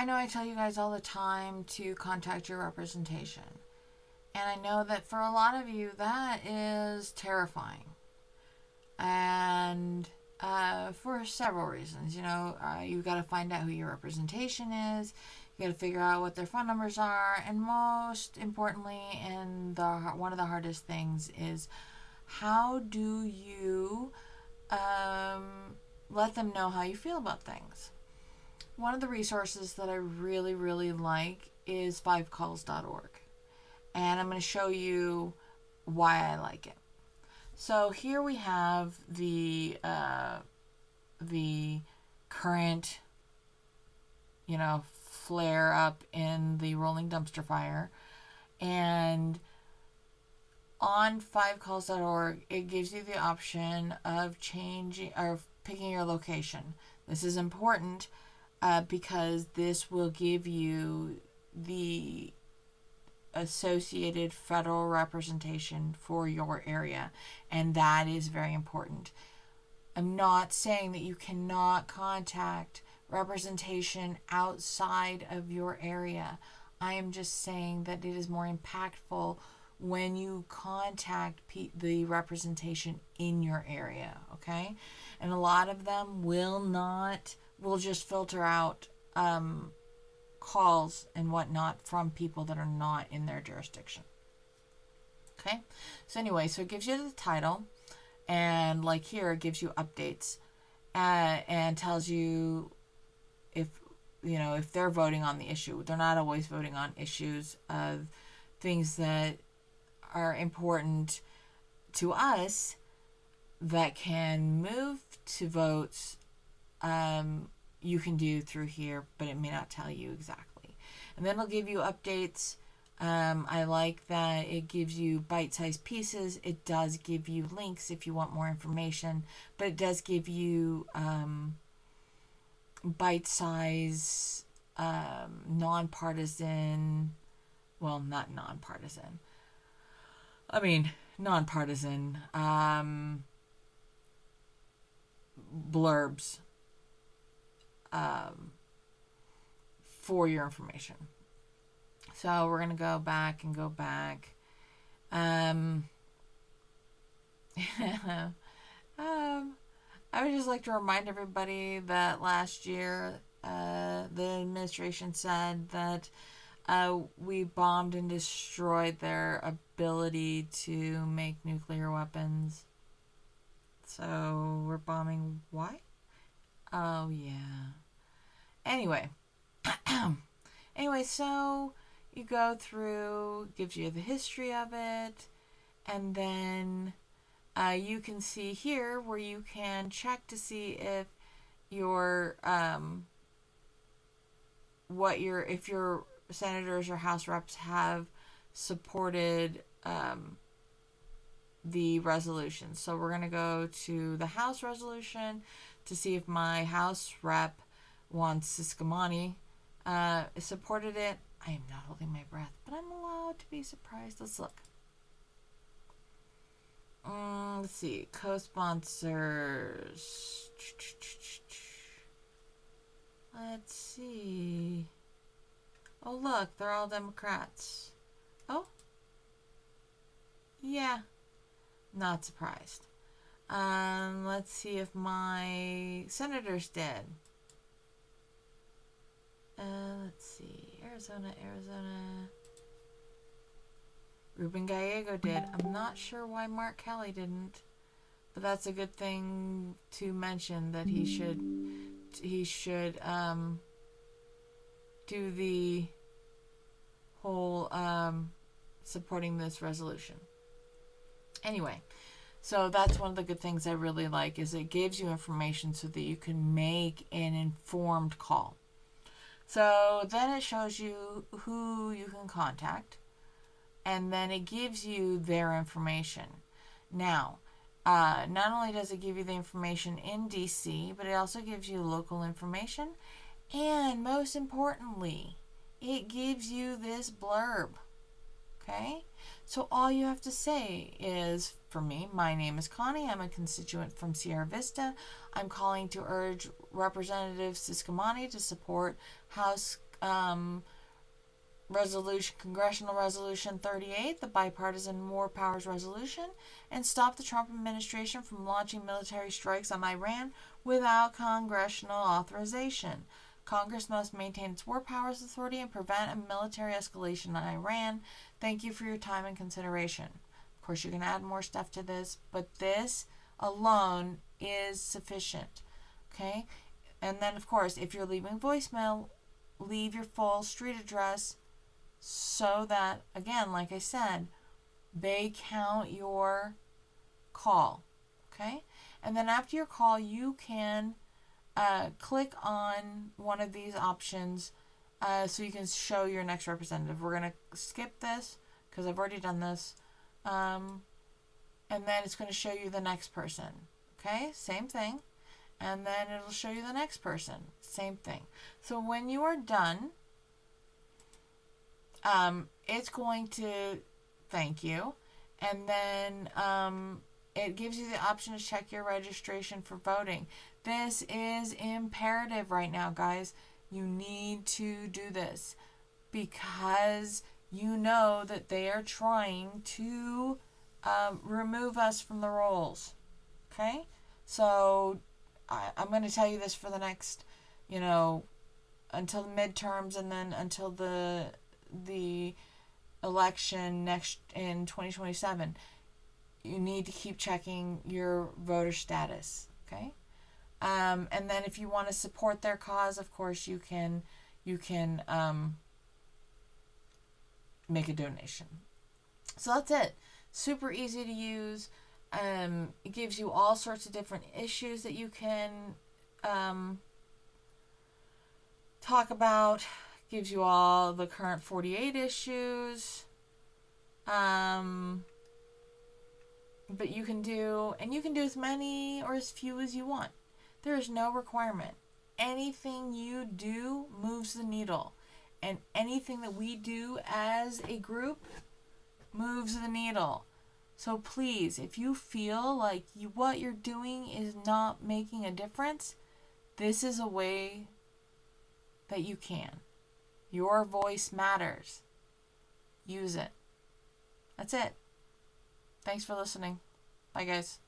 I know I tell you guys all the time to contact your representation. And I know that for a lot of you, that is terrifying. And for several reasons. You've got to find out who your representation is. You got to figure out what their phone numbers are. And most importantly, and one of the hardest things is, how do you let them know how you feel about things? One of the resources that I really, really like is 5calls.org. And I'm going to show you why I like it. So here we have the current, flare up in the rolling dumpster fire. And on 5calls.org, it gives you the option of picking your location. This is important because this will give you the associated federal representation for your area, and that is very important. I'm not saying that you cannot contact representation outside of your area. I am just saying that it is more impactful when you contact the representation in your area, okay? And a lot of them will just filter out calls and whatnot from people that are not in their jurisdiction. Okay, so anyway, so it gives you the title, and like here, it gives you updates and tells you if they're voting on the issue. They're not always voting on issues of things that are important to us that can move to votes. You can do through here, but it may not tell you exactly. And then it'll give you updates. I like that it gives you bite-sized pieces. It does give you links if you want more information, but it does give you bite-sized, nonpartisan blurbs for your information. So we're going to go back. I would just like to remind everybody that last year the administration said that we bombed and destroyed their ability to make nuclear weapons. So we're bombing why? Oh, yeah. Anyway, so you go through, gives you the history of it, and then you can see here where you can check to see if if your senators or House reps have supported the resolution. So we're going to go to the House resolution to see if my House rep, Juan Ciscomani, supported it. I am not holding my breath, but I'm allowed to be surprised. Let's look. Let's see. Co-sponsors. Let's see. Oh, look. They're all Democrats. Oh. Yeah. Not surprised. Let's see if my senators did. Let's see. Arizona. Ruben Gallego did. I'm not sure why Mark Kelly didn't, but that's a good thing to mention, that he should do the whole supporting this resolution. Anyway, so that's one of the good things I really like, is it gives you information so that you can make an informed call. So then it shows you who you can contact, and then it gives you their information. Now, not only does it give you the information in DC, but it also gives you local information, and most importantly, it gives you this blurb. Okay? So all you have to say is, for me, my name is Connie. I'm a constituent from Sierra Vista. I'm calling to urge Representative Ciscomani to support House Congressional Resolution 38, the Bipartisan More Powers Resolution, and stop the Trump administration from launching military strikes on Iran without congressional authorization. Congress must maintain its war powers authority and prevent a military escalation on Iran. Thank you for your time and consideration. Of course, you can add more stuff to this, but this alone is sufficient. Okay? And then, of course, if you're leaving voicemail, leave your full street address so that, again, like I said, they count your call. Okay? And then after your call, you can click on one of these options so you can show your next representative. We're going to skip this because I've already done this. And then it's going to show you the next person. Okay? Same thing. And then it'll show you the next person. Same thing. So when you are done, it's going to thank you. And then it gives you the option to check your registration for voting. This is imperative right now, guys. You need to do this because you know that they are trying to remove us from the rolls. Okay? So I'm going to tell you this for the next, until the midterms and then until the election next in 2027. You need to keep checking your voter status. Okay? And then if you want to support their cause, of course, you can make a donation. So that's it. Super easy to use. It gives you all sorts of different issues that you can talk about. Gives you all the current 48 issues. But you can do as many or as few as you want. There is no requirement. Anything you do moves the needle. And anything that we do as a group moves the needle. So please, if you feel like what you're doing is not making a difference, this is a way that you can. Your voice matters. Use it. That's it. Thanks for listening. Bye, guys.